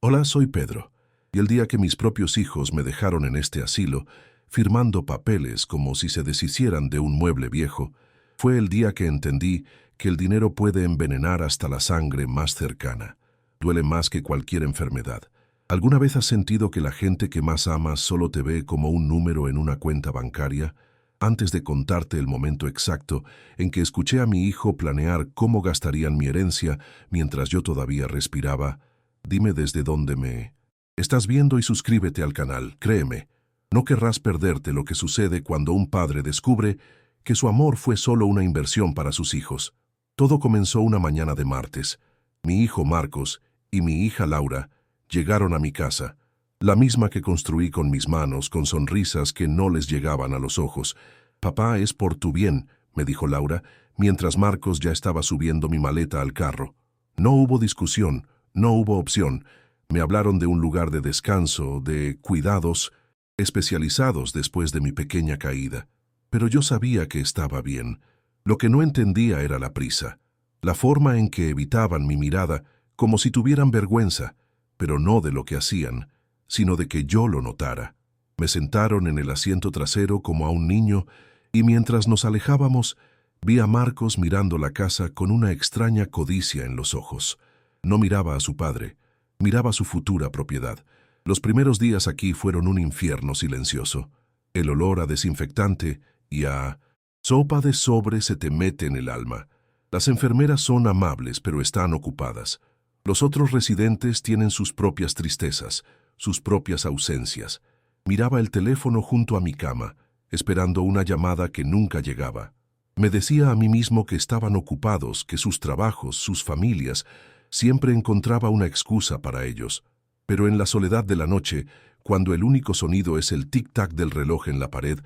Hola, soy Pedro, y el día que mis propios hijos me dejaron en este asilo, firmando papeles como si se deshicieran de un mueble viejo, fue el día que entendí que el dinero puede envenenar hasta la sangre más cercana. Duele más que cualquier enfermedad. ¿Alguna vez has sentido que la gente que más amas solo te ve como un número en una cuenta bancaria? Antes de contarte el momento exacto en que escuché a mi hijo planear cómo gastarían mi herencia mientras yo todavía respiraba, dime desde dónde me estás viendo y suscríbete al canal. Créeme, no querrás perderte lo que sucede cuando un padre descubre que su amor fue solo una inversión para sus hijos. Todo comenzó una mañana de martes. Mi hijo Marcos y mi hija Laura llegaron a mi casa, la misma que construí con mis manos, con sonrisas que no les llegaban a los ojos. «Papá, es por tu bien», me dijo Laura, mientras Marcos ya estaba subiendo mi maleta al carro. No hubo discusión, no hubo opción. Me hablaron de un lugar de descanso, de cuidados especializados después de mi pequeña caída. Pero yo sabía que estaba bien. Lo que no entendía era la prisa, la forma en que evitaban mi mirada, como si tuvieran vergüenza, pero no de lo que hacían, sino de que yo lo notara. Me sentaron en el asiento trasero como a un niño, y mientras nos alejábamos, vi a Marcos mirando la casa con una extraña codicia en los ojos. No miraba a su padre, miraba su futura propiedad. Los primeros días aquí fueron un infierno silencioso. El olor a desinfectante y a sopa de sobre se te mete en el alma. Las enfermeras son amables, pero están ocupadas. Los otros residentes tienen sus propias tristezas, sus propias ausencias. Miraba el teléfono junto a mi cama, esperando una llamada que nunca llegaba. Me decía a mí mismo que estaban ocupados, que sus trabajos, sus familias, siempre encontraba una excusa para ellos. Pero en la soledad de la noche, cuando el único sonido es el tic-tac del reloj en la pared,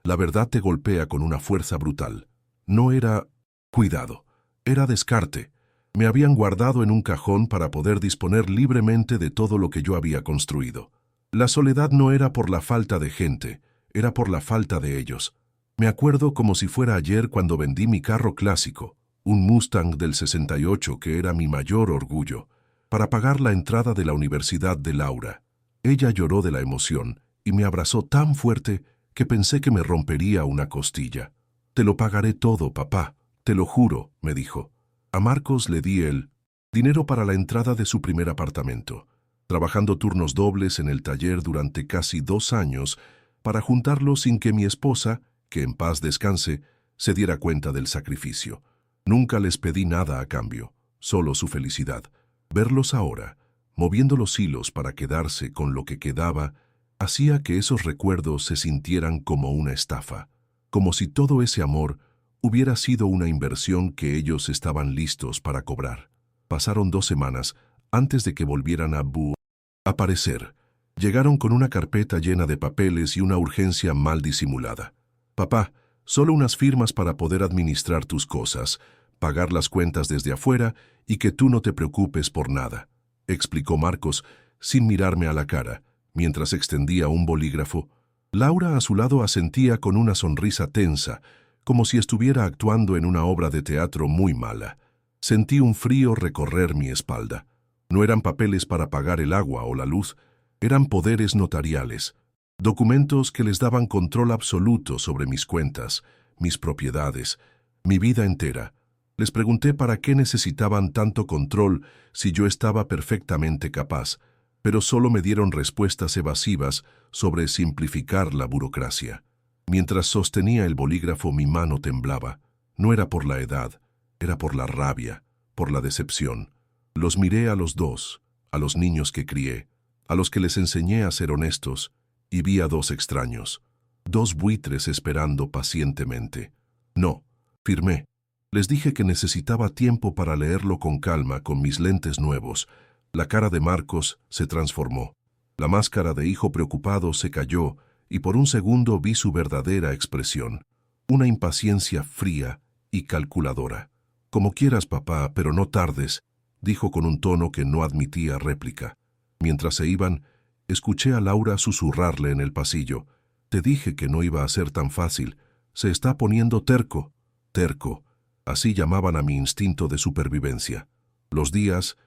la verdad te golpea con una fuerza brutal. No era cuidado, era descarte. Me habían guardado en un cajón para poder disponer libremente de todo lo que yo había construido. La soledad no era por la falta de gente, era por la falta de ellos. Me acuerdo como si fuera ayer cuando vendí mi carro clásico, un Mustang del 68 que era mi mayor orgullo, para pagar la entrada de la universidad de Laura. Ella lloró de la emoción y me abrazó tan fuerte que pensé que me rompería una costilla. «Te lo pagaré todo, papá, te lo juro», me dijo. A Marcos le di el dinero para la entrada de su primer apartamento, trabajando turnos dobles en el taller durante casi 2 años para juntarlo sin que mi esposa, que en paz descanse, se diera cuenta del sacrificio. Nunca les pedí nada a cambio, solo su felicidad. Verlos ahora, moviendo los hilos para quedarse con lo que quedaba, hacía que esos recuerdos se sintieran como una estafa, como si todo ese amor hubiera sido una inversión que ellos estaban listos para cobrar. Pasaron 2 semanas antes de que volvieran a aparecer. Llegaron con una carpeta llena de papeles y una urgencia mal disimulada. «Papá, solo unas firmas para poder administrar tus cosas, pagar las cuentas desde afuera y que tú no te preocupes por nada», explicó Marcos sin mirarme a la cara, mientras extendía un bolígrafo. Laura a su lado asentía con una sonrisa tensa, como si estuviera actuando en una obra de teatro muy mala. Sentí un frío recorrer mi espalda. No eran papeles para pagar el agua o la luz, eran poderes notariales, documentos que les daban control absoluto sobre mis cuentas, mis propiedades, mi vida entera. Les pregunté para qué necesitaban tanto control si yo estaba perfectamente capaz, pero solo me dieron respuestas evasivas sobre simplificar la burocracia. Mientras sostenía el bolígrafo, mi mano temblaba. No era por la edad, era por la rabia, por la decepción. Los miré a los dos, a los niños que crié, a los que les enseñé a ser honestos, y vi a 2 extraños, 2 buitres esperando pacientemente. «No», firmé. Les dije que necesitaba tiempo para leerlo con calma, con mis lentes nuevos. La cara de Marcos se transformó. La máscara de hijo preocupado se cayó, y por un segundo vi su verdadera expresión, una impaciencia fría y calculadora. «Como quieras, papá, pero no tardes», dijo con un tono que no admitía réplica. Mientras se iban, escuché a Laura susurrarle en el pasillo. «Te dije que no iba a ser tan fácil. Se está poniendo terco». Terco, así llamaban a mi instinto de supervivencia. Los días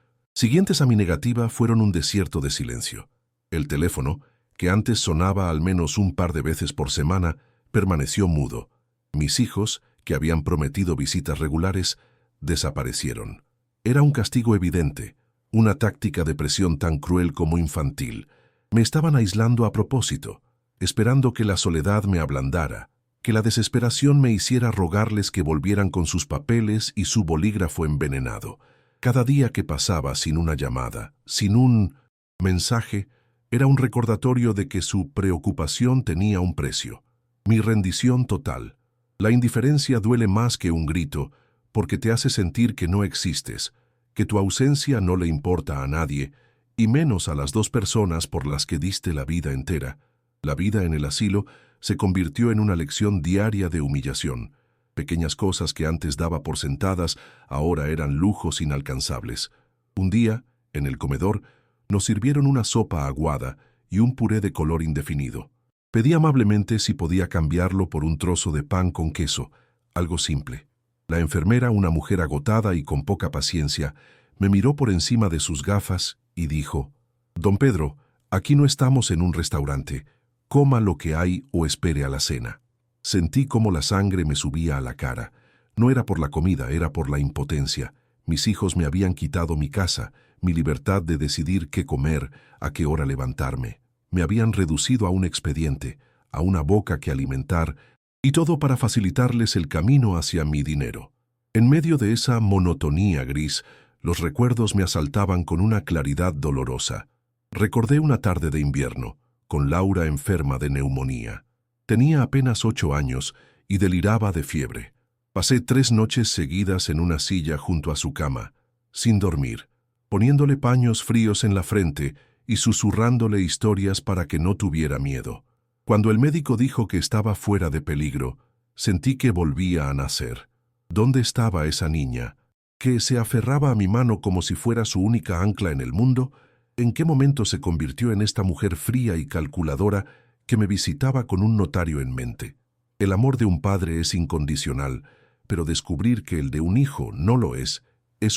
Siguientes a mi negativa fueron un desierto de silencio. El teléfono, que antes sonaba al menos un par de veces por semana, permaneció mudo. Mis hijos, que habían prometido visitas regulares, desaparecieron. Era un castigo evidente, una táctica de presión tan cruel como infantil. Me estaban aislando a propósito, esperando que la soledad me ablandara, que la desesperación me hiciera rogarles que volvieran con sus papeles y su bolígrafo envenenado. Cada día que pasaba sin una llamada, sin un mensaje, era un recordatorio de que su preocupación tenía un precio. Mi rendición total. La indiferencia duele más que un grito, porque te hace sentir que no existes, que tu ausencia no le importa a nadie, y menos a las dos personas por las que diste la vida entera. La vida en el asilo se convirtió en una lección diaria de humillación. Pequeñas cosas que antes daba por sentadas ahora eran lujos inalcanzables. Un día, en el comedor, nos sirvieron una sopa aguada y un puré de color indefinido. Pedí amablemente si podía cambiarlo por un trozo de pan con queso, algo simple. La enfermera, una mujer agotada y con poca paciencia, me miró por encima de sus gafas y dijo: «Don Pedro, aquí no estamos en un restaurante. Coma lo que hay o espere a la cena». Sentí cómo la sangre me subía a la cara. No era por la comida, era por la impotencia. Mis hijos me habían quitado mi casa, mi libertad de decidir qué comer, a qué hora levantarme. Me habían reducido a un expediente, a una boca que alimentar, y todo para facilitarles el camino hacia mi dinero. En medio de esa monotonía gris, los recuerdos me asaltaban con una claridad dolorosa. Recordé una tarde de invierno, con Laura enferma de neumonía. Tenía apenas 8 años y deliraba de fiebre. Pasé 3 noches seguidas en una silla junto a su cama, sin dormir, poniéndole paños fríos en la frente y susurrándole historias para que no tuviera miedo. Cuando el médico dijo que estaba fuera de peligro, sentí que volvía a nacer. ¿Dónde estaba esa niña, que se aferraba a mi mano como si fuera su única ancla en el mundo? ¿En qué momento se convirtió en esta mujer fría y calculadora que me visitaba con un notario en mente? El amor de un padre es incondicional, pero descubrir que el de un hijo no lo es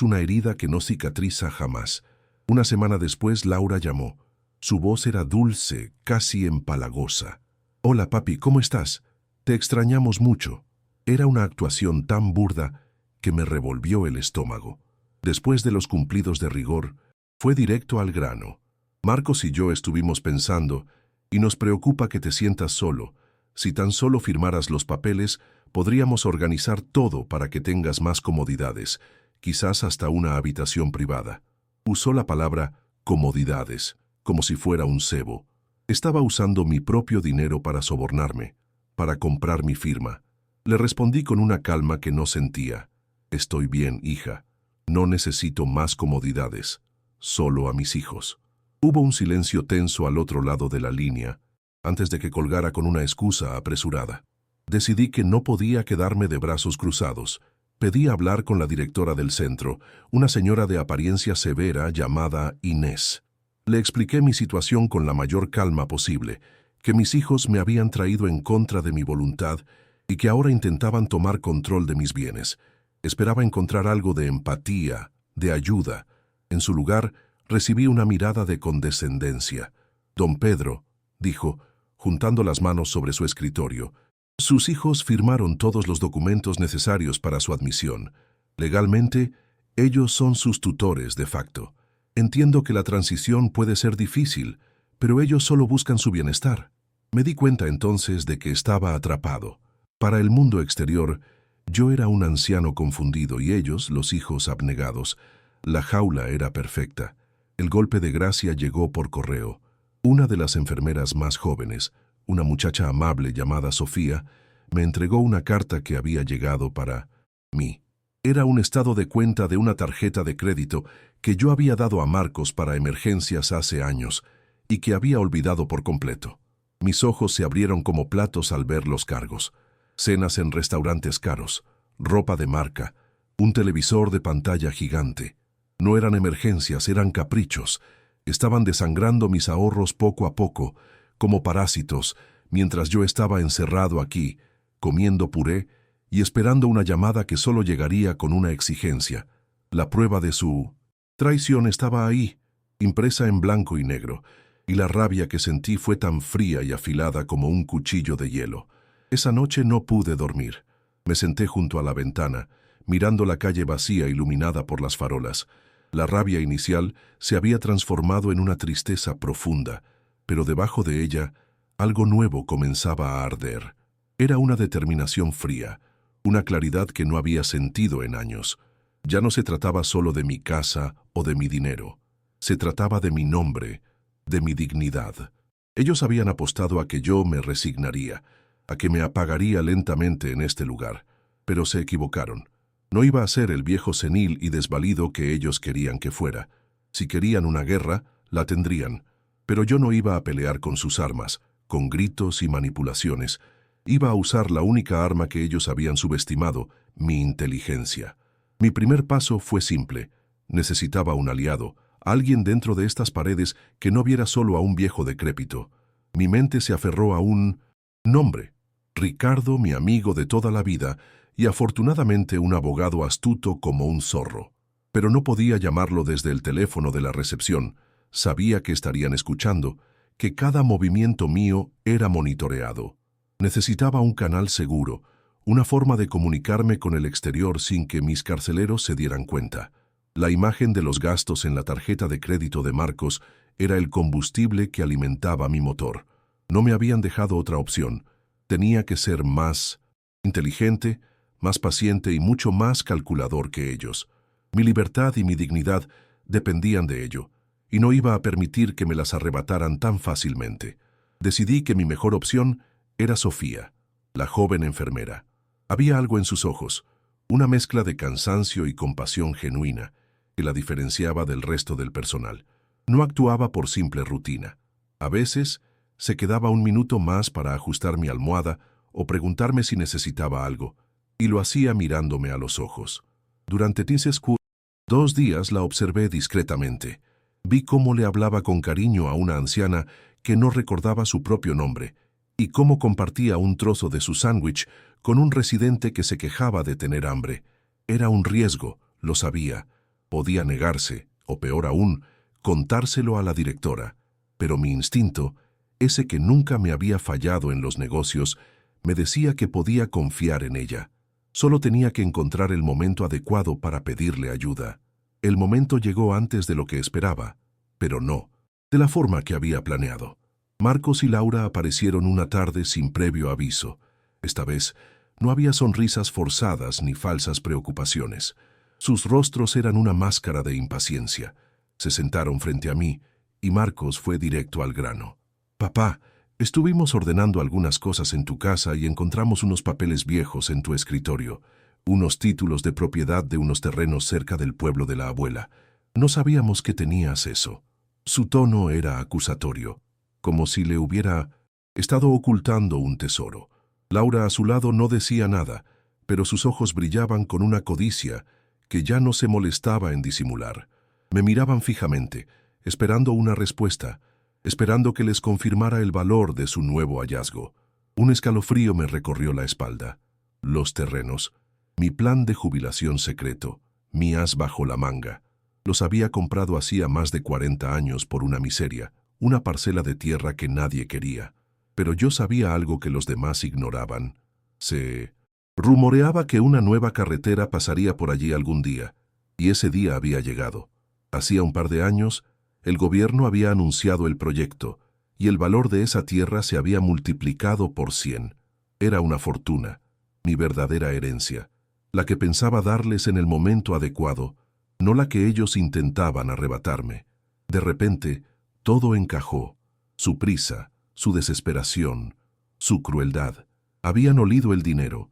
una herida que no cicatriza jamás. Una semana después, Laura llamó. Su voz era dulce, casi empalagosa. «Hola, papi, ¿cómo estás? Te extrañamos mucho». Era una actuación tan burda que me revolvió el estómago. Después de los cumplidos de rigor, fue directo al grano. «Marcos y yo estuvimos pensando, y nos preocupa que te sientas solo. Si tan solo firmaras los papeles, podríamos organizar todo para que tengas más comodidades, quizás hasta una habitación privada». Usó la palabra comodidades, como si fuera un cebo. Estaba usando mi propio dinero para sobornarme, para comprar mi firma. Le respondí con una calma que no sentía. «Estoy bien, hija. No necesito más comodidades. Solo a mis hijos». Hubo un silencio tenso al otro lado de la línea, antes de que colgara con una excusa apresurada. Decidí que no podía quedarme de brazos cruzados. Pedí hablar con la directora del centro, una señora de apariencia severa llamada Inés. Le expliqué mi situación con la mayor calma posible, que mis hijos me habían traído en contra de mi voluntad y que ahora intentaban tomar control de mis bienes. Esperaba encontrar algo de empatía, de ayuda. En su lugar, recibí una mirada de condescendencia. «Don Pedro», dijo, juntando las manos sobre su escritorio, «sus hijos firmaron todos los documentos necesarios para su admisión. Legalmente, ellos son sus tutores de facto. Entiendo que la transición puede ser difícil, pero ellos solo buscan su bienestar». Me di cuenta entonces de que estaba atrapado. Para el mundo exterior, yo era un anciano confundido y ellos, los hijos abnegados. La jaula era perfecta. El golpe de gracia llegó por correo. Una de las enfermeras más jóvenes, una muchacha amable llamada Sofía, me entregó una carta que había llegado para mí. Era un estado de cuenta de una tarjeta de crédito que yo había dado a Marcos para emergencias hace años y que había olvidado por completo. Mis ojos se abrieron como platos al ver los cargos. Cenas en restaurantes caros, ropa de marca, un televisor de pantalla gigante. No eran emergencias, eran caprichos. Estaban desangrando mis ahorros poco a poco, como parásitos, mientras yo estaba encerrado aquí, comiendo puré y esperando una llamada que solo llegaría con una exigencia, la prueba de su Traición estaba ahí, impresa en blanco y negro, y la rabia que sentí fue tan fría y afilada como un cuchillo de hielo. Esa noche no pude dormir. Me senté junto a la ventana, mirando la calle vacía iluminada por las farolas. La rabia inicial se había transformado en una tristeza profunda, pero debajo de ella algo nuevo comenzaba a arder. Era una determinación fría, una claridad que no había sentido en años. Ya no se trataba solo de mi casa o de mi dinero. Se trataba de mi nombre, de mi dignidad. Ellos habían apostado a que yo me resignaría, a que me apagaría lentamente en este lugar, pero se equivocaron. No iba a ser el viejo senil y desvalido que ellos querían que fuera. Si querían una guerra, la tendrían, pero yo no iba a pelear con sus armas, con gritos y manipulaciones. Iba a usar la única arma que ellos habían subestimado, mi inteligencia. Mi primer paso fue simple. Necesitaba un aliado, alguien dentro de estas paredes que no viera solo a un viejo decrépito. Mi mente se aferró a un nombre. Ricardo, mi amigo de toda la vida, y afortunadamente un abogado astuto como un zorro. Pero no podía llamarlo desde el teléfono de la recepción. Sabía que estarían escuchando, que cada movimiento mío era monitoreado. Necesitaba un canal seguro, una forma de comunicarme con el exterior sin que mis carceleros se dieran cuenta. La imagen de los gastos en la tarjeta de crédito de Marcos era el combustible que alimentaba mi motor. No me habían dejado otra opción. Tenía que ser más inteligente, más paciente y mucho más calculador que ellos. Mi libertad y mi dignidad dependían de ello, y no iba a permitir que me las arrebataran tan fácilmente. Decidí que mi mejor opción era Sofía, la joven enfermera. Había algo en sus ojos, una mezcla de cansancio y compasión genuina, que la diferenciaba del resto del personal. No actuaba por simple rutina. A veces se quedaba un minuto más para ajustar mi almohada o preguntarme si necesitaba algo, y lo hacía mirándome a los ojos. Durante 2 días la observé discretamente. Vi cómo le hablaba con cariño a una anciana que no recordaba su propio nombre, y cómo compartía un trozo de su sándwich con un residente que se quejaba de tener hambre. Era un riesgo, lo sabía. Podía negarse, o peor aún, contárselo a la directora. Pero mi instinto, ese que nunca me había fallado en los negocios, me decía que podía confiar en ella. Solo tenía que encontrar el momento adecuado para pedirle ayuda. El momento llegó antes de lo que esperaba, pero no de la forma que había planeado. Marcos y Laura aparecieron una tarde sin previo aviso. Esta vez no había sonrisas forzadas ni falsas preocupaciones. Sus rostros eran una máscara de impaciencia. Se sentaron frente a mí y Marcos fue directo al grano. «Papá, estuvimos ordenando algunas cosas en tu casa y encontramos unos papeles viejos en tu escritorio, unos títulos de propiedad de unos terrenos cerca del pueblo de la abuela. No sabíamos que tenías eso». Su tono era acusatorio, como si le hubiera estado ocultando un tesoro. Laura a su lado no decía nada, pero sus ojos brillaban con una codicia que ya no se molestaba en disimular. Me miraban fijamente, esperando una respuesta, esperando que les confirmara el valor de su nuevo hallazgo. Un escalofrío me recorrió la espalda. Los terrenos, mi plan de jubilación secreto, mi as bajo la manga. Los había comprado hacía más de 40 años por una miseria, una parcela de tierra que nadie quería. Pero yo sabía algo que los demás ignoraban. Se rumoreaba que una nueva carretera pasaría por allí algún día, y ese día había llegado. Hacía un par de años, el gobierno había anunciado el proyecto, y el valor de esa tierra se había multiplicado por 100. Era una fortuna, mi verdadera herencia, la que pensaba darles en el momento adecuado, no la que ellos intentaban arrebatarme. De repente, todo encajó. Su prisa, su desesperación, su crueldad. Habían olido el dinero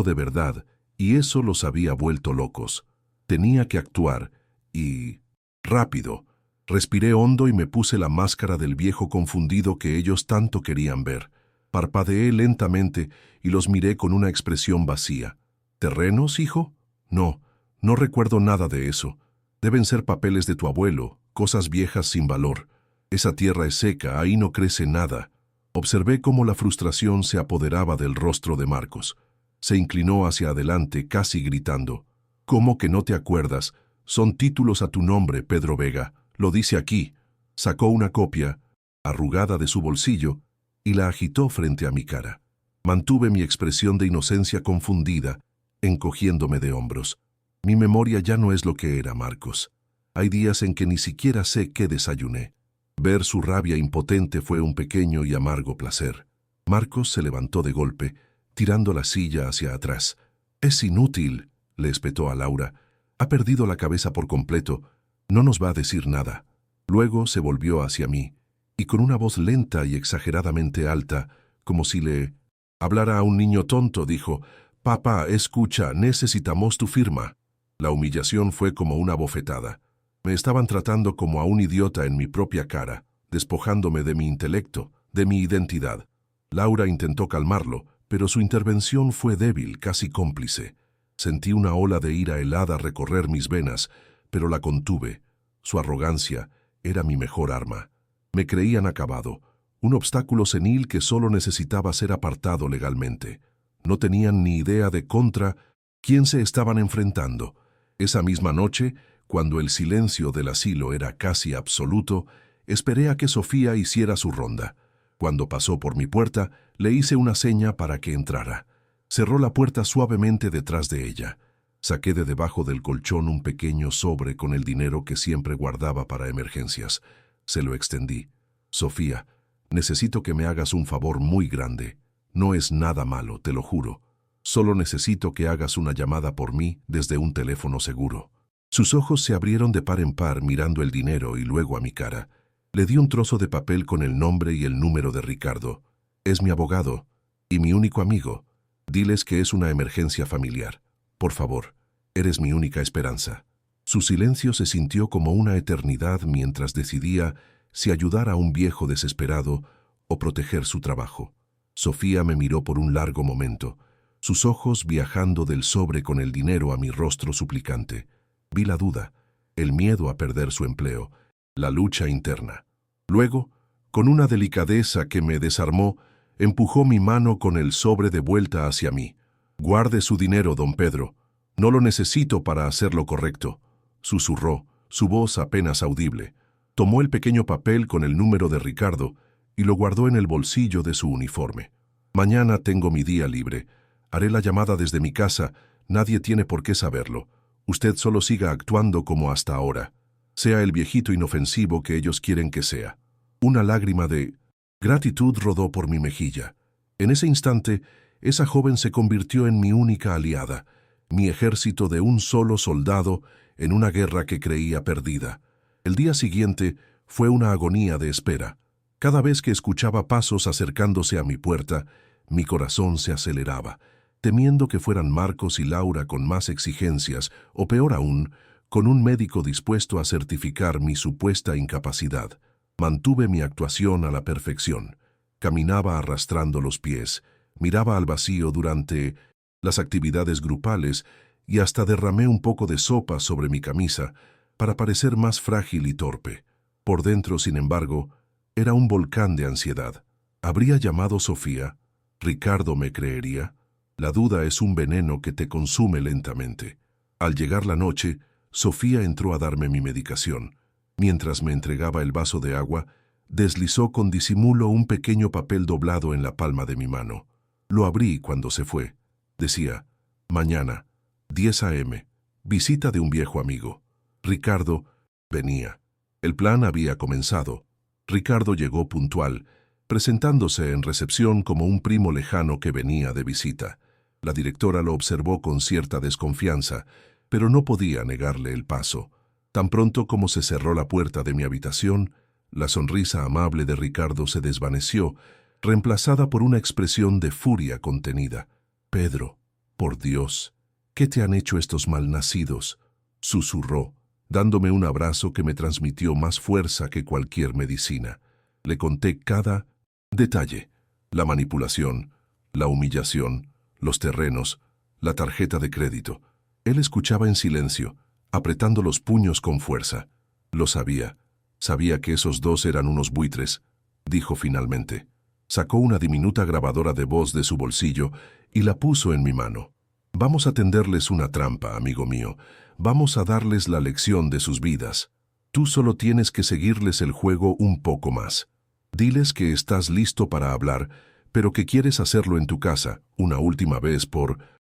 de verdad, y eso los había vuelto locos. Tenía que actuar, y rápido. Respiré hondo y me puse la máscara del viejo confundido que ellos tanto querían ver. Parpadeé lentamente y los miré con una expresión vacía. ¿Terrenos, hijo? No, no recuerdo nada de eso. Deben ser papeles de tu abuelo, cosas viejas sin valor. Esa tierra es seca, ahí no crece nada. Observé cómo la frustración se apoderaba del rostro de Marcos. Se inclinó hacia adelante, casi gritando. ¿Cómo que no te acuerdas? Son títulos a tu nombre, Pedro Vega. Lo dice aquí. Sacó una copia, arrugada de su bolsillo, y la agitó frente a mi cara. Mantuve mi expresión de inocencia confundida, encogiéndome de hombros. Mi memoria ya no es lo que era, Marcos. Hay días en que ni siquiera sé qué desayuné. Ver su rabia impotente fue un pequeño y amargo placer. Marcos se levantó de golpe, tirando la silla hacia atrás. «Es inútil», le espetó a Laura. «Ha perdido la cabeza por completo. No nos va a decir nada». Luego se volvió hacia mí, y con una voz lenta y exageradamente alta, como si le hablara a un niño tonto, dijo: «Papá, escucha, necesitamos tu firma». La humillación fue como una bofetada. Me estaban tratando como a un idiota en mi propia cara, despojándome de mi intelecto, de mi identidad. Laura intentó calmarlo, pero su intervención fue débil, casi cómplice. Sentí una ola de ira helada recorrer mis venas, pero la contuve. Su arrogancia era mi mejor arma. Me creían acabado, un obstáculo senil que solo necesitaba ser apartado legalmente. No tenían ni idea de contra quién se estaban enfrentando. Esa misma noche, cuando el silencio del asilo era casi absoluto, esperé a que Sofía hiciera su ronda. Cuando pasó por mi puerta, le hice una seña para que entrara. Cerró la puerta suavemente detrás de ella. Saqué de debajo del colchón un pequeño sobre con el dinero que siempre guardaba para emergencias. Se lo extendí. «Sofía, necesito que me hagas un favor muy grande. No es nada malo, te lo juro. Solo necesito que hagas una llamada por mí desde un teléfono seguro». Sus ojos se abrieron de par en par mirando el dinero y luego a mi cara. Le di un trozo de papel con el nombre y el número de Ricardo. «Es mi abogado y mi único amigo. Diles que es una emergencia familiar. Por favor, eres mi única esperanza». Su silencio se sintió como una eternidad mientras decidía si ayudar a un viejo desesperado o proteger su trabajo. Sofía me miró por un largo momento, sus ojos viajando del sobre con el dinero a mi rostro suplicante. Vi la duda, el miedo a perder su empleo, la lucha interna. Luego, con una delicadeza que me desarmó, empujó mi mano con el sobre de vuelta hacia mí. «Guarde su dinero, don Pedro. No lo necesito para hacer lo correcto», susurró, su voz apenas audible. Tomó el pequeño papel con el número de Ricardo y lo guardó en el bolsillo de su uniforme. «Mañana tengo mi día libre. Haré la llamada desde mi casa. Nadie tiene por qué saberlo. Usted solo siga actuando como hasta ahora. Sea el viejito inofensivo que ellos quieren que sea». Una lágrima de gratitud rodó por mi mejilla. En ese instante, esa joven se convirtió en mi única aliada, mi ejército de un solo soldado en una guerra que creía perdida. El día siguiente fue una agonía de espera. Cada vez que escuchaba pasos acercándose a mi puerta, mi corazón se aceleraba, temiendo que fueran Marcos y Laura con más exigencias, o peor aún, con un médico dispuesto a certificar mi supuesta incapacidad. Mantuve mi actuación a la perfección. Caminaba arrastrando los pies, miraba al vacío durante las actividades grupales y hasta derramé un poco de sopa sobre mi camisa para parecer más frágil y torpe. Por dentro, sin embargo, era un volcán de ansiedad. ¿Habría llamado Sofía? ¿Ricardo me creería? La duda es un veneno que te consume lentamente. Al llegar la noche, Sofía entró a darme mi medicación. Mientras me entregaba el vaso de agua, deslizó con disimulo un pequeño papel doblado en la palma de mi mano. Lo abrí cuando se fue. Decía: «Mañana, 10 a.m., visita de un viejo amigo». Ricardo venía. El plan había comenzado. Ricardo llegó puntual, presentándose en recepción como un primo lejano que venía de visita. La directora lo observó con cierta desconfianza, pero no podía negarle el paso. Tan pronto como se cerró la puerta de mi habitación, la sonrisa amable de Ricardo se desvaneció, reemplazada por una expresión de furia contenida. «Pedro, por Dios, ¿qué te han hecho estos malnacidos?», susurró, dándome un abrazo que me transmitió más fuerza que cualquier medicina. Le conté cada detalle: la manipulación, la humillación, los terrenos, la tarjeta de crédito. Él escuchaba en silencio, apretando los puños con fuerza. Lo sabía. Sabía que esos dos eran unos buitres, dijo finalmente. Sacó una diminuta grabadora de voz de su bolsillo y la puso en mi mano. «Vamos a tenderles una trampa, amigo mío. Vamos a darles la lección de sus vidas. Tú solo tienes que seguirles el juego un poco más. Diles que estás listo para hablar, pero que quieres hacerlo en tu casa, una última vez por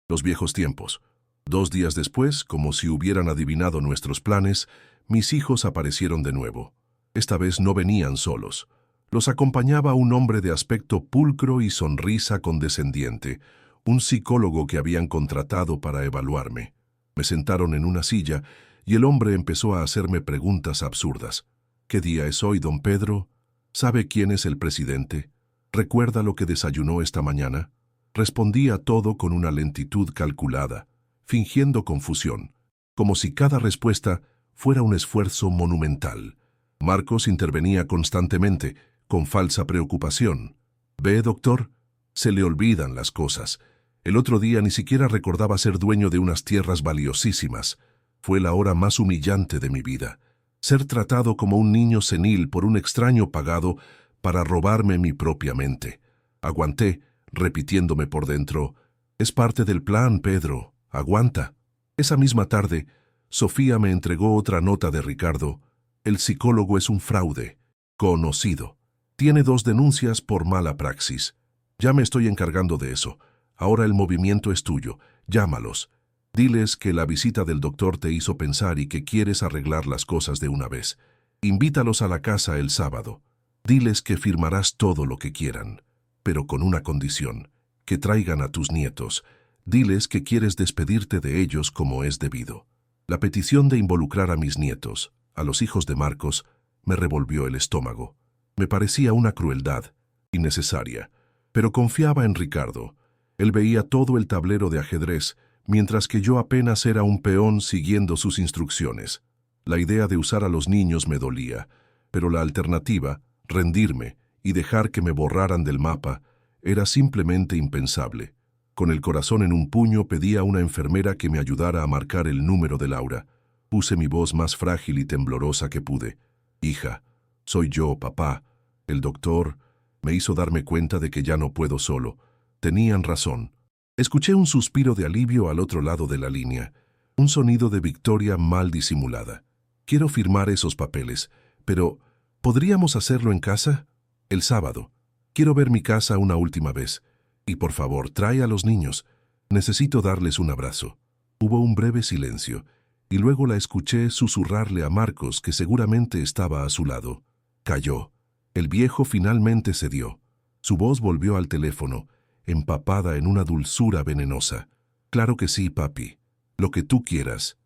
los viejos tiempos. 2 días después, como si hubieran adivinado nuestros planes, mis hijos aparecieron de nuevo. Esta vez no venían solos. Los acompañaba un hombre de aspecto pulcro y sonrisa condescendiente, un psicólogo que habían contratado para evaluarme. Me sentaron en una silla y el hombre empezó a hacerme preguntas absurdas. ¿Qué día es hoy, don Pedro? ¿Sabe quién es el presidente? ¿Recuerda lo que desayunó esta mañana? Respondía todo con una lentitud calculada, fingiendo confusión, como si cada respuesta fuera un esfuerzo monumental. Marcos intervenía constantemente, con falsa preocupación. «¿Ve, doctor? Se le olvidan las cosas. El otro día ni siquiera recordaba ser dueño de unas tierras valiosísimas. Fue la hora más humillante de mi vida. Ser tratado como un niño senil por un extraño pagado para robarme mi propia mente. Aguanté, repitiéndome por dentro, «Es parte del plan, Pedro. Aguanta». Esa misma tarde, Sofía me entregó otra nota de Ricardo. El psicólogo es un fraude, conocido. Tiene 2 denuncias por mala praxis. Ya me estoy encargando de eso. Ahora el movimiento es tuyo. Llámalos. Diles que la visita del doctor te hizo pensar y que quieres arreglar las cosas de una vez. Invítalos a la casa el sábado. Diles que firmarás todo lo que quieran, pero con una condición, que traigan a tus nietos. Diles que quieres despedirte de ellos como es debido. La petición de involucrar a mis nietos, a los hijos de Marcos, me revolvió el estómago. Me parecía una crueldad, innecesaria, pero confiaba en Ricardo. Él veía todo el tablero de ajedrez, mientras que yo apenas era un peón siguiendo sus instrucciones. La idea de usar a los niños me dolía, pero la alternativa, rendirme y dejar que me borraran del mapa, era simplemente impensable. Con el corazón en un puño pedí a una enfermera que me ayudara a marcar el número de Laura. Puse mi voz más frágil y temblorosa que pude. «Hija, soy yo, papá. El doctor me hizo darme cuenta de que ya no puedo solo. Tenían razón». Escuché un suspiro de alivio al otro lado de la línea, un sonido de victoria mal disimulada. «Quiero firmar esos papeles, pero ¿podríamos hacerlo en casa? El sábado. Quiero ver mi casa una última vez. Y por favor, trae a los niños. Necesito darles un abrazo». Hubo un breve silencio, y luego la escuché susurrarle a Marcos, que seguramente estaba a su lado. Calló. El viejo finalmente cedió. Su voz volvió al teléfono, empapada en una dulzura venenosa. «Claro que sí, papi. Lo que tú quieras.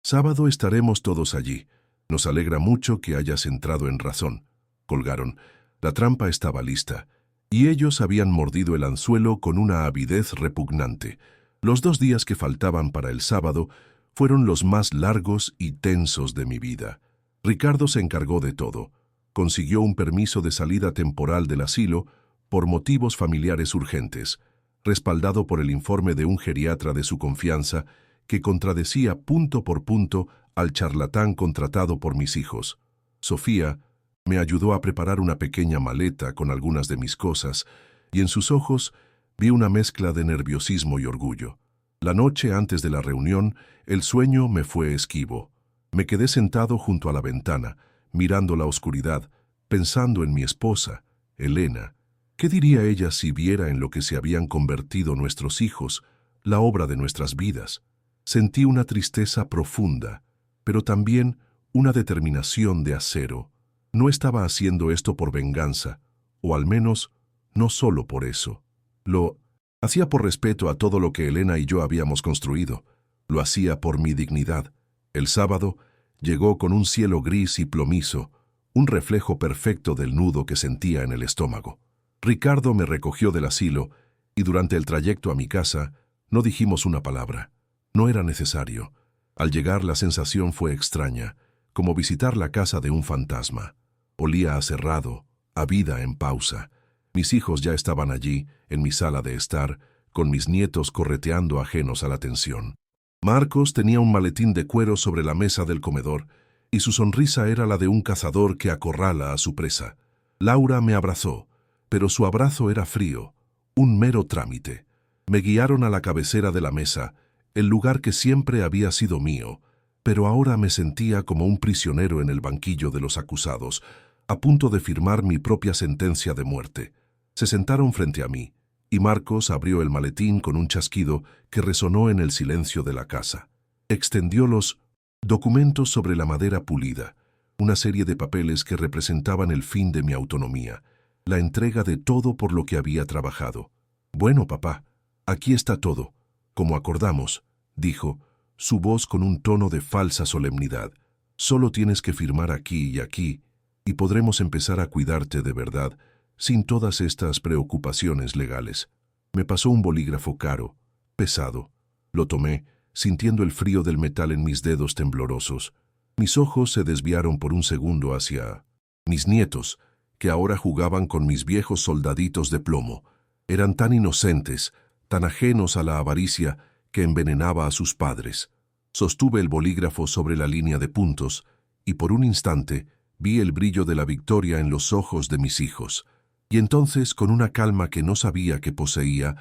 Sábado estaremos todos allí. Nos alegra mucho que hayas entrado en razón». Colgaron. La trampa estaba lista, y ellos habían mordido el anzuelo con una avidez repugnante. Los 2 días que faltaban para el sábado fueron los más largos y tensos de mi vida. Ricardo se encargó de todo. Consiguió un permiso de salida temporal del asilo por motivos familiares urgentes, respaldado por el informe de un geriatra de su confianza que contradecía punto por punto al charlatán contratado por mis hijos. Sofía me ayudó a preparar una pequeña maleta con algunas de mis cosas, y en sus ojos vi una mezcla de nerviosismo y orgullo. La noche antes de la reunión, el sueño me fue esquivo. Me quedé sentado junto a la ventana, mirando la oscuridad, pensando en mi esposa, Elena. ¿Qué diría ella si viera en lo que se habían convertido nuestros hijos, la obra de nuestras vidas? Sentí una tristeza profunda, pero también una determinación de acero. No estaba haciendo esto por venganza, o al menos no solo por eso. Lo hacía por respeto a todo lo que Elena y yo habíamos construido. Lo hacía por mi dignidad. El sábado llegó con un cielo gris y plomizo, un reflejo perfecto del nudo que sentía en el estómago. Ricardo me recogió del asilo y durante el trayecto a mi casa no dijimos una palabra. No era necesario. Al llegar la sensación fue extraña, como visitar la casa de un fantasma. Olía a cerrado, a vida en pausa. Mis hijos ya estaban allí, en mi sala de estar, con mis nietos correteando ajenos a la tensión. Marcos tenía un maletín de cuero sobre la mesa del comedor, y su sonrisa era la de un cazador que acorrala a su presa. Laura me abrazó, pero su abrazo era frío, un mero trámite. Me guiaron a la cabecera de la mesa, el lugar que siempre había sido mío, pero ahora me sentía como un prisionero en el banquillo de los acusados, a punto de firmar mi propia sentencia de muerte. Se sentaron frente a mí, y Marcos abrió el maletín con un chasquido que resonó en el silencio de la casa. Extendió los documentos sobre la madera pulida, una serie de papeles que representaban el fin de mi autonomía, la entrega de todo por lo que había trabajado. «Bueno, papá, aquí está todo, como acordamos», dijo, su voz con un tono de falsa solemnidad. «Solo tienes que firmar aquí, y podremos empezar a cuidarte de verdad, sin todas estas preocupaciones legales». Me pasó un bolígrafo caro, pesado. Lo tomé, sintiendo el frío del metal en mis dedos temblorosos. Mis ojos se desviaron por un segundo hacia mis nietos, que ahora jugaban con mis viejos soldaditos de plomo. Eran tan inocentes, tan ajenos a la avaricia que envenenaba a sus padres. Sostuve el bolígrafo sobre la línea de puntos y por un instante vi el brillo de la victoria en los ojos de mis hijos. Y entonces, con una calma que no sabía que poseía,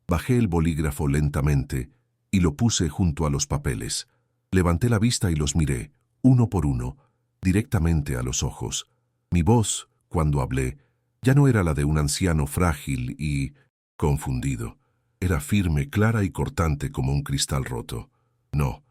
bajé el bolígrafo lentamente y lo puse junto a los papeles. Levanté la vista y los miré, uno por uno, directamente a los ojos. Mi voz, cuando hablé, ya no era la de un anciano frágil y confundido. Era firme, clara y cortante como un cristal roto. No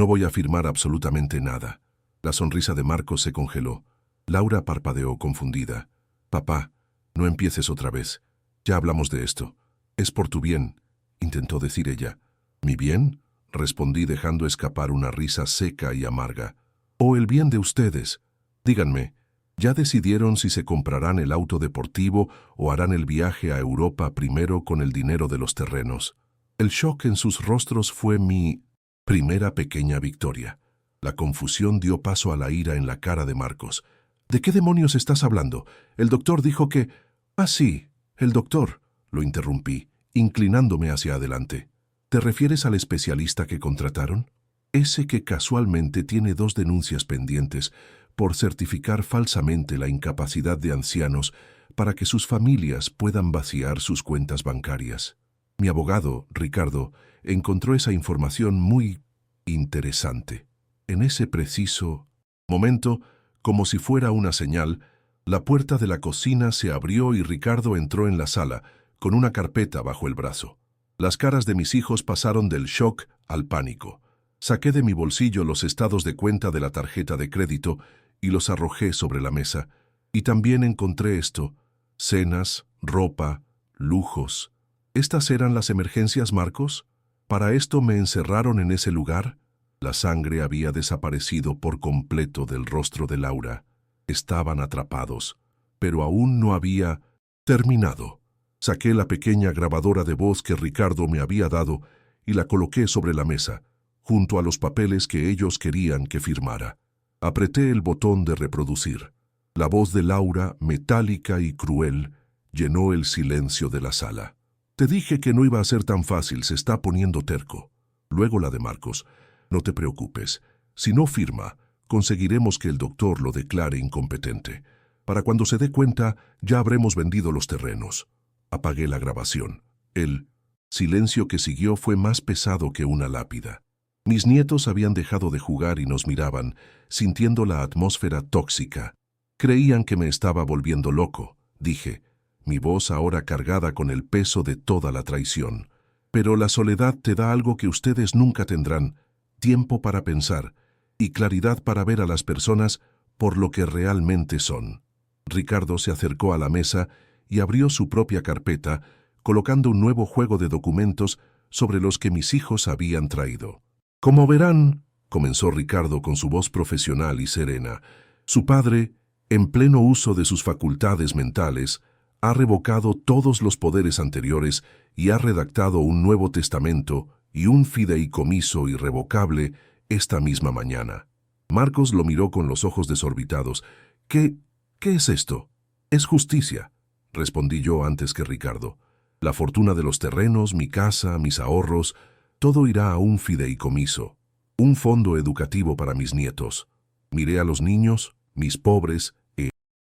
voy a firmar absolutamente nada. La sonrisa de Marcos se congeló. Laura parpadeó confundida. «Papá, no empieces otra vez. Ya hablamos de esto. Es por tu bien», intentó decir ella. «¿Mi bien?», respondí dejando escapar una risa seca y amarga. «O el bien de ustedes. Díganme, ¿ya decidieron si se comprarán el auto deportivo o harán el viaje a Europa primero con el dinero de los terrenos?» El shock en sus rostros fue mi primera pequeña victoria. La confusión dio paso a la ira en la cara de Marcos. «¿De qué demonios estás hablando? El doctor dijo que...» «Ah, sí, el doctor», lo interrumpí, inclinándome hacia adelante. «¿Te refieres al especialista que contrataron? Ese que casualmente tiene 2 denuncias pendientes por certificar falsamente la incapacidad de ancianos para que sus familias puedan vaciar sus cuentas bancarias». Mi abogado, Ricardo, encontró esa información muy interesante. En ese preciso momento, como si fuera una señal, la puerta de la cocina se abrió y Ricardo entró en la sala, con una carpeta bajo el brazo. Las caras de mis hijos pasaron del shock al pánico. Saqué de mi bolsillo los estados de cuenta de la tarjeta de crédito y los arrojé sobre la mesa. Y también encontré esto: cenas, ropa, lujos. ¿Estas eran las emergencias, Marcos? ¿Para esto me encerraron en ese lugar? La sangre había desaparecido por completo del rostro de Laura. Estaban atrapados, pero aún no había terminado. Saqué la pequeña grabadora de voz que Ricardo me había dado y la coloqué sobre la mesa, junto a los papeles que ellos querían que firmara. Apreté el botón de reproducir. La voz de Laura, metálica y cruel, llenó el silencio de la sala. «Te dije que no iba a ser tan fácil, se está poniendo terco». Luego la de Marcos: «No te preocupes, si no firma, conseguiremos que el doctor lo declare incompetente. Para cuando se dé cuenta, ya habremos vendido los terrenos». Apagué la grabación. El silencio que siguió fue más pesado que una lápida. Mis nietos habían dejado de jugar y nos miraban, sintiendo la atmósfera tóxica. Creían que me estaba volviendo loco, dije, mi voz ahora cargada con el peso de toda la traición. «Pero la soledad te da algo que ustedes nunca tendrán: tiempo para pensar y claridad para ver a las personas por lo que realmente son». Ricardo se acercó a la mesa y abrió su propia carpeta, colocando un nuevo juego de documentos sobre los que mis hijos habían traído. «Como verán», comenzó Ricardo con su voz profesional y serena, «su padre, en pleno uso de sus facultades mentales, ha revocado todos los poderes anteriores y ha redactado un nuevo testamento y un fideicomiso irrevocable esta misma mañana». Marcos lo miró con los ojos desorbitados. ¿Qué es esto? «Es justicia», respondí yo antes que Ricardo. «La fortuna de los terrenos, mi casa, mis ahorros, todo irá a un fideicomiso, un fondo educativo para mis nietos». Miré a los niños, mis pobres e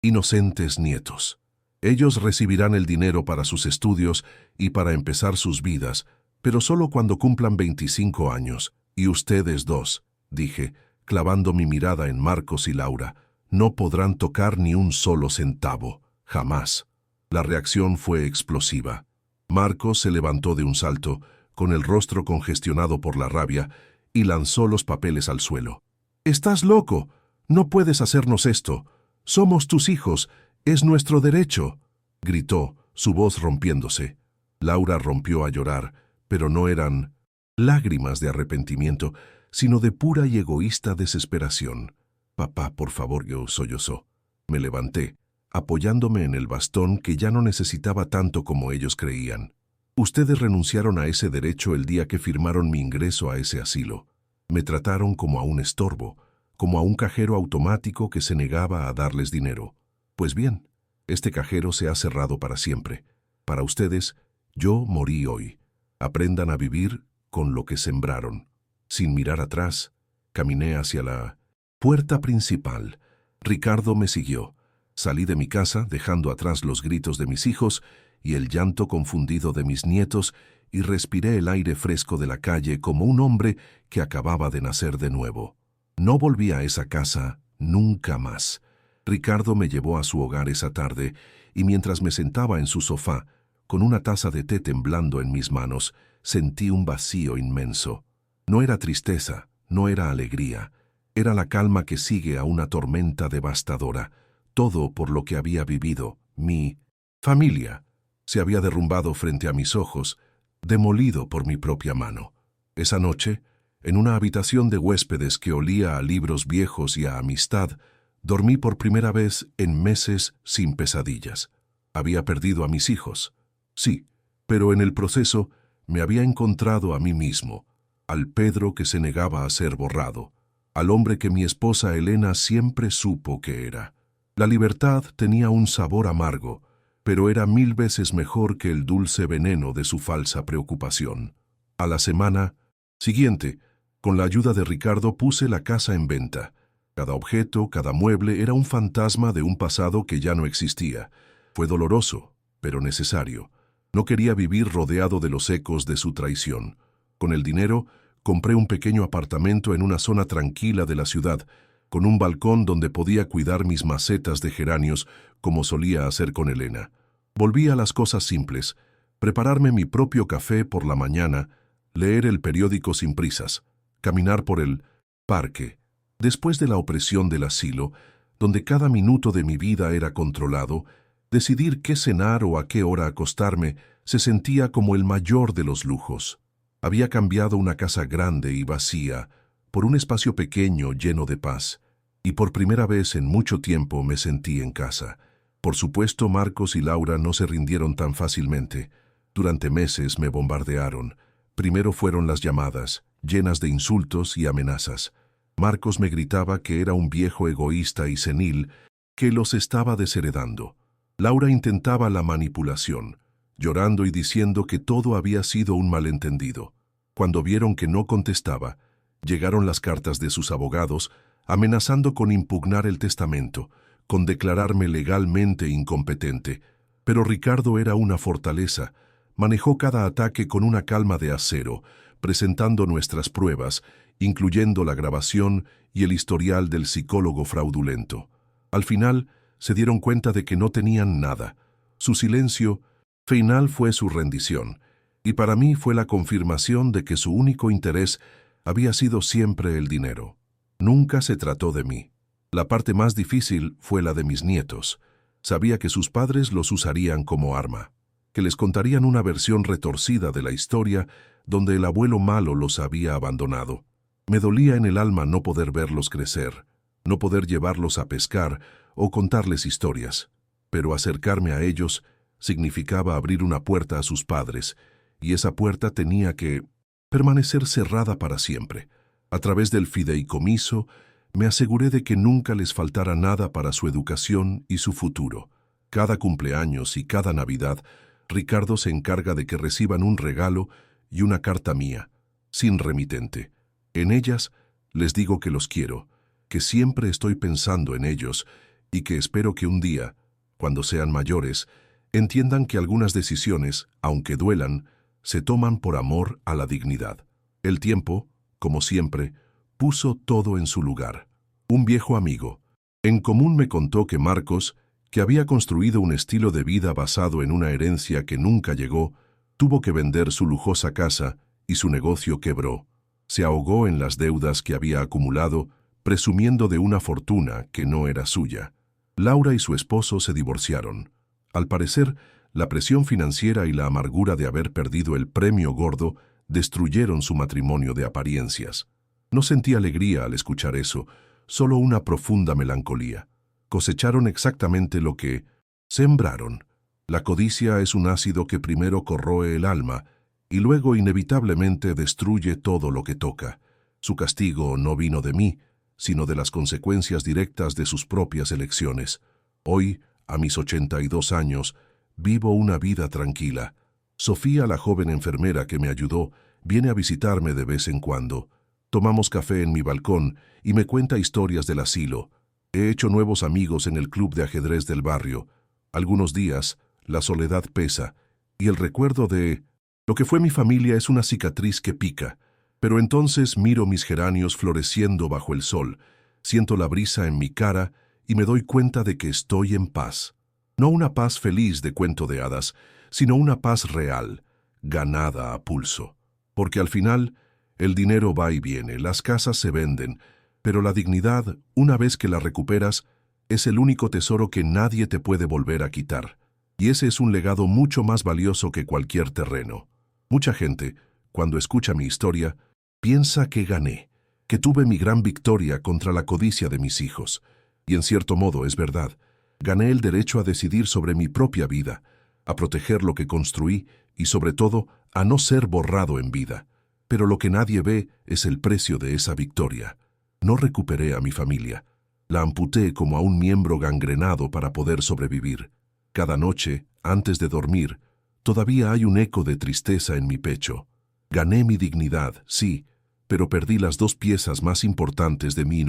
inocentes nietos. Ellos recibirán el dinero para sus estudios y para empezar sus vidas, pero solo cuando cumplan 25 años. Y ustedes dos, dije, clavando mi mirada en Marcos y Laura, no podrán tocar ni un solo centavo, jamás. La reacción fue explosiva. Marcos se levantó de un salto, con el rostro congestionado por la rabia, y lanzó los papeles al suelo. «¡Estás loco! No puedes hacernos esto. Somos tus hijos. Es nuestro derecho», gritó, su voz rompiéndose. Laura rompió a llorar, pero no eran lágrimas de arrepentimiento, sino de pura y egoísta desesperación. «Papá, por favor», sollozó. Me levanté, apoyándome en el bastón que ya no necesitaba tanto como ellos creían. «Ustedes renunciaron a ese derecho el día que firmaron mi ingreso a ese asilo. Me trataron como a un estorbo, como a un cajero automático que se negaba a darles dinero. Pues bien, este cajero se ha cerrado para siempre. Para ustedes, yo morí hoy. Aprendan a vivir con lo que sembraron». Sin mirar atrás, caminé hacia la puerta principal. Ricardo me siguió. Salí de mi casa, dejando atrás los gritos de mis hijos y el llanto confundido de mis nietos, y respiré el aire fresco de la calle como un hombre que acababa de nacer de nuevo. No volví a esa casa nunca más. Ricardo me llevó a su hogar esa tarde, y mientras me sentaba en su sofá, con una taza de té temblando en mis manos, sentí un vacío inmenso. No era tristeza, no era alegría, era la calma que sigue a una tormenta devastadora. Todo por lo que había vivido, mi familia, se había derrumbado frente a mis ojos, demolido por mi propia mano. Esa noche, en una habitación de huéspedes que olía a libros viejos y a amistad, dormí por primera vez en meses sin pesadillas. Había perdido a mis hijos, sí, pero en el proceso me había encontrado a mí mismo, al Pedro que se negaba a ser borrado, al hombre que mi esposa Elena siempre supo que era. La libertad tenía un sabor amargo, pero era 1000 veces mejor que el dulce veneno de su falsa preocupación. A la semana siguiente, con la ayuda de Ricardo, puse la casa en venta. Cada objeto, cada mueble era un fantasma de un pasado que ya no existía. Fue doloroso, pero necesario. No quería vivir rodeado de los ecos de su traición. Con el dinero, compré un pequeño apartamento en una zona tranquila de la ciudad, con un balcón donde podía cuidar mis macetas de geranios como solía hacer con Elena. Volví a las cosas simples, prepararme mi propio café por la mañana, leer el periódico sin prisas, caminar por el parque. Después de la opresión del asilo, donde cada minuto de mi vida era controlado, decidir qué cenar o a qué hora acostarme se sentía como el mayor de los lujos. Había cambiado una casa grande y vacía por un espacio pequeño lleno de paz, y por primera vez en mucho tiempo me sentí en casa. Por supuesto, Marcos y Laura no se rindieron tan fácilmente. Durante meses me bombardearon. Primero fueron las llamadas, llenas de insultos y amenazas. Marcos me gritaba que era un viejo egoísta y senil, que los estaba desheredando. Laura intentaba la manipulación, llorando y diciendo que todo había sido un malentendido. Cuando vieron que no contestaba, llegaron las cartas de sus abogados, amenazando con impugnar el testamento, con declararme legalmente incompetente. Pero Ricardo era una fortaleza. Manejó cada ataque con una calma de acero, presentando nuestras pruebas, incluyendo la grabación y el historial del psicólogo fraudulento. Al final, se dieron cuenta de que no tenían nada. Su silencio final fue su rendición, y para mí fue la confirmación de que su único interés había sido siempre el dinero. Nunca se trató de mí. La parte más difícil fue la de mis nietos. Sabía que sus padres los usarían como arma, que les contarían una versión retorcida de la historia donde el abuelo malo los había abandonado. Me dolía en el alma no poder verlos crecer, no poder llevarlos a pescar o contarles historias, pero acercarme a ellos significaba abrir una puerta a sus padres, y esa puerta tenía que permanecer cerrada para siempre. A través del fideicomiso, me aseguré de que nunca les faltara nada para su educación y su futuro. Cada cumpleaños y cada Navidad, Ricardo se encarga de que reciban un regalo y una carta mía, sin remitente. En ellas les digo que los quiero, que siempre estoy pensando en ellos y que espero que un día, cuando sean mayores, entiendan que algunas decisiones, aunque duelan, se toman por amor a la dignidad. El tiempo, como siempre, puso todo en su lugar. Un viejo amigo en común me contó que Marcos, que había construido un estilo de vida basado en una herencia que nunca llegó, tuvo que vender su lujosa casa y su negocio quebró. Se ahogó en las deudas que había acumulado, presumiendo de una fortuna que no era suya. Laura y su esposo se divorciaron. Al parecer, la presión financiera y la amargura de haber perdido el premio gordo destruyeron su matrimonio de apariencias. No sentí alegría al escuchar eso, solo una profunda melancolía. Cosecharon exactamente lo que sembraron. La codicia es un ácido que primero corroe el alma y luego inevitablemente destruye todo lo que toca. Su castigo no vino de mí, sino de las consecuencias directas de sus propias elecciones. Hoy, a mis 82 años, vivo una vida tranquila. Sofía, la joven enfermera que me ayudó, viene a visitarme de vez en cuando. Tomamos café en mi balcón y me cuenta historias del asilo. He hecho nuevos amigos en el club de ajedrez del barrio. Algunos días, la soledad pesa, y el recuerdo de lo que fue mi familia es una cicatriz que pica. Pero entonces miro mis geranios floreciendo bajo el sol, siento la brisa en mi cara y me doy cuenta de que estoy en paz. No una paz feliz de cuento de hadas, sino una paz real, ganada a pulso. Porque al final, el dinero va y viene, las casas se venden, pero la dignidad, una vez que la recuperas, es el único tesoro que nadie te puede volver a quitar. Y ese es un legado mucho más valioso que cualquier terreno. Mucha gente, cuando escucha mi historia, piensa que gané, que tuve mi gran victoria contra la codicia de mis hijos. Y en cierto modo es verdad. Gané el derecho a decidir sobre mi propia vida, a proteger lo que construí y, sobre todo, a no ser borrado en vida. Pero lo que nadie ve es el precio de esa victoria. No recuperé a mi familia. La amputé como a un miembro gangrenado para poder sobrevivir. Cada noche, antes de dormir, todavía hay un eco de tristeza en mi pecho. Gané mi dignidad, sí, pero perdí las dos piezas más importantes de mí,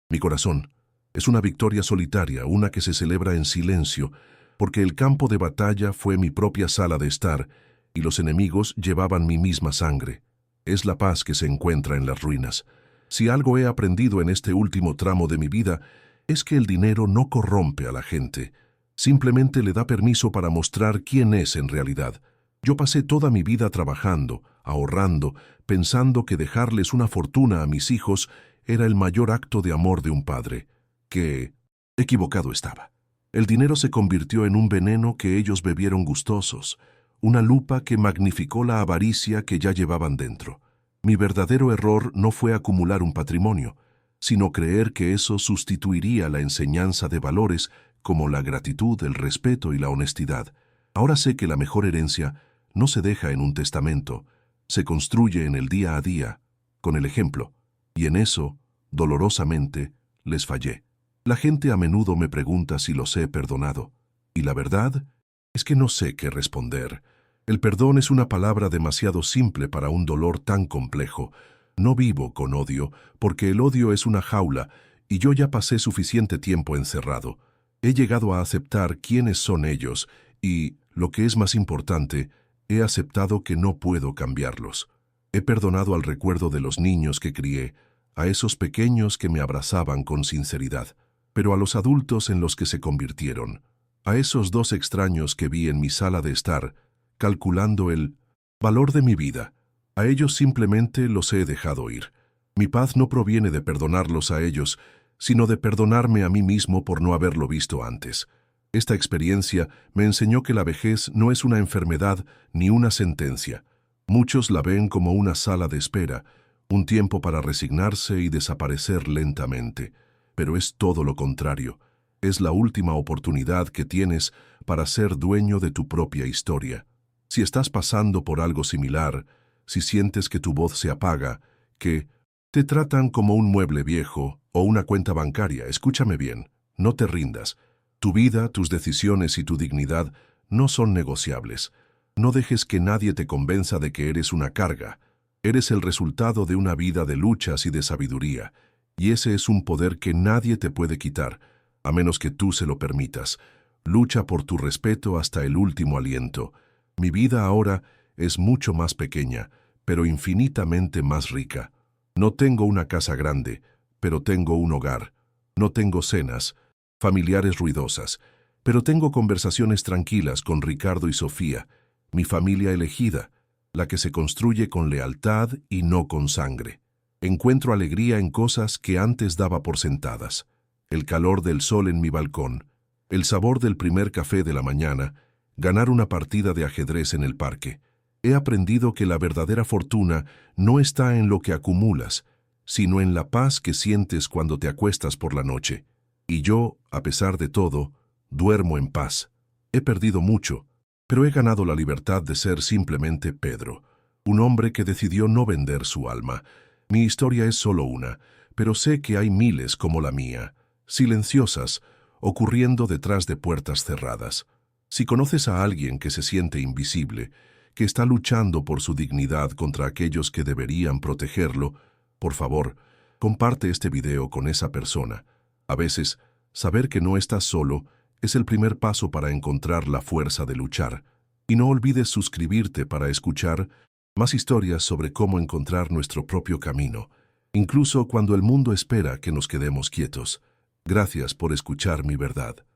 mi corazón. Es una victoria solitaria, una que se celebra en silencio, porque el campo de batalla fue mi propia sala de estar y los enemigos llevaban mi misma sangre. Es la paz que se encuentra en las ruinas. Si algo he aprendido en este último tramo de mi vida, es que el dinero no corrompe a la gente, simplemente le da permiso para mostrar quién es en realidad. Yo pasé toda mi vida trabajando, ahorrando, pensando que dejarles una fortuna a mis hijos era el mayor acto de amor de un padre. Que equivocado estaba. El dinero se convirtió en un veneno que ellos bebieron gustosos, una lupa que magnificó la avaricia que ya llevaban dentro. Mi verdadero error no fue acumular un patrimonio, sino creer que eso sustituiría la enseñanza de valores como la gratitud, el respeto y la honestidad. Ahora sé que la mejor herencia no se deja en un testamento, se construye en el día a día, con el ejemplo, y en eso, dolorosamente, les fallé. La gente a menudo me pregunta si los he perdonado, y la verdad es que no sé qué responder. El perdón es una palabra demasiado simple para un dolor tan complejo. No vivo con odio, porque el odio es una jaula, y yo ya pasé suficiente tiempo encerrado. He llegado a aceptar quiénes son ellos, y, lo que es más importante, he aceptado que no puedo cambiarlos. He perdonado al recuerdo de los niños que crié, a esos pequeños que me abrazaban con sinceridad, pero a los adultos en los que se convirtieron, a esos dos extraños que vi en mi sala de estar, calculando el valor de mi vida. A ellos simplemente los he dejado ir. Mi paz no proviene de perdonarlos a ellos, sino de perdonarme a mí mismo por no haberlo visto antes. Esta experiencia me enseñó que la vejez no es una enfermedad ni una sentencia. Muchos la ven como una sala de espera, un tiempo para resignarse y desaparecer lentamente. Pero es todo lo contrario. Es la última oportunidad que tienes para ser dueño de tu propia historia. Si estás pasando por algo similar, si sientes que tu voz se apaga, que te tratan como un mueble viejo o una cuenta bancaria, escúchame bien, no te rindas. Tu vida, tus decisiones y tu dignidad no son negociables. No dejes que nadie te convenza de que eres una carga. Eres el resultado de una vida de luchas y de sabiduría, y ese es un poder que nadie te puede quitar, a menos que tú se lo permitas. Lucha por tu respeto hasta el último aliento. Mi vida ahora es mucho más pequeña, pero infinitamente más rica. No tengo una casa grande, pero tengo un hogar. No tengo cenas, familiares ruidosas, pero tengo conversaciones tranquilas con Ricardo y Sofía, mi familia elegida, la que se construye con lealtad y no con sangre. Encuentro alegría en cosas que antes daba por sentadas. El calor del sol en mi balcón, el sabor del primer café de la mañana, ganar una partida de ajedrez en el parque. He aprendido que la verdadera fortuna no está en lo que acumulas, sino en la paz que sientes cuando te acuestas por la noche. Y yo, a pesar de todo, duermo en paz. He perdido mucho, pero he ganado la libertad de ser simplemente Pedro, un hombre que decidió no vender su alma. Mi historia es solo una, pero sé que hay miles como la mía, silenciosas, ocurriendo detrás de puertas cerradas. Si conoces a alguien que se siente invisible, que está luchando por su dignidad contra aquellos que deberían protegerlo, por favor, comparte este video con esa persona. A veces, saber que no estás solo es el primer paso para encontrar la fuerza de luchar. Y no olvides suscribirte para escuchar más historias sobre cómo encontrar nuestro propio camino, incluso cuando el mundo espera que nos quedemos quietos. Gracias por escuchar mi verdad.